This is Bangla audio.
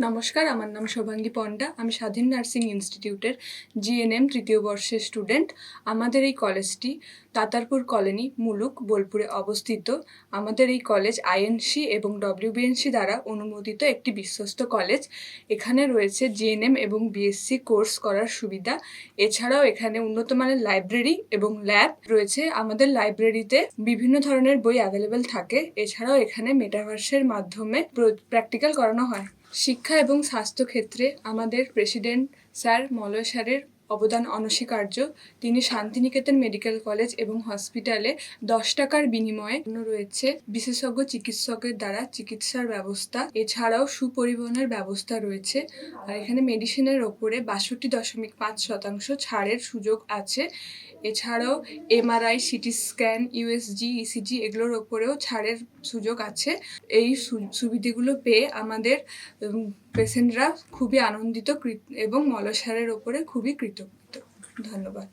নমস্কার, আমার নাম শোভাঙ্গী পণ্ডা। আমি স্বাধীন নার্সিং ইনস্টিটিউটের জিএনএম তৃতীয় বর্ষের স্টুডেন্ট। আমাদের এই কলেজটি তাতারপুর কলোনি, মুলুক, বোলপুরে অবস্থিত। আমাদের এই কলেজ আইএনসি এবং ডব্লিউবিএনসি দ্বারা অনুমোদিত একটি বিশ্বস্ত কলেজ। এখানে রয়েছে জিএনএম এবং বিএসসি কোর্স করার সুবিধা। এছাড়াও এখানে উন্নত মানের লাইব্রেরি এবং ল্যাব রয়েছে। আমাদের লাইব্রেরিতে বিভিন্ন ধরনের বই অ্যাভেলেবেল থাকে। এছাড়াও এখানে মেটাভার্সের মাধ্যমে প্র্যাকটিক্যাল করানো হয়। শিক্ষা এবং স্বাস্থ্য ক্ষেত্রে আমাদের প্রেসিডেন্ট স্যার মলয় স্যারের অবদান অনস্বীকার্য। তিনি শান্তিনিকেতন মেডিকেল কলেজ এবং হসপিটালে 10 টাকার বিনিময়ে রয়েছে বিশেষজ্ঞ চিকিৎসকের দ্বারা চিকিৎসার ব্যবস্থা। এছাড়াও সুপরিবহনের ব্যবস্থা রয়েছে। আর এখানে মেডিসিনের ওপরে 62.5% ছাড়ের সুযোগ আছে। এছাড়াও MRI, CT scan, USG, ECG এগুলোর ওপরেও ছাড়ের সুযোগ আছে। এই সুবিধাগুলো পেয়ে আমাদের পেশেন্টরা খুবই আনন্দিত এবং মলয় স্যারের ওপরে খুবই কৃতজ্ঞ। ধন্যবাদ।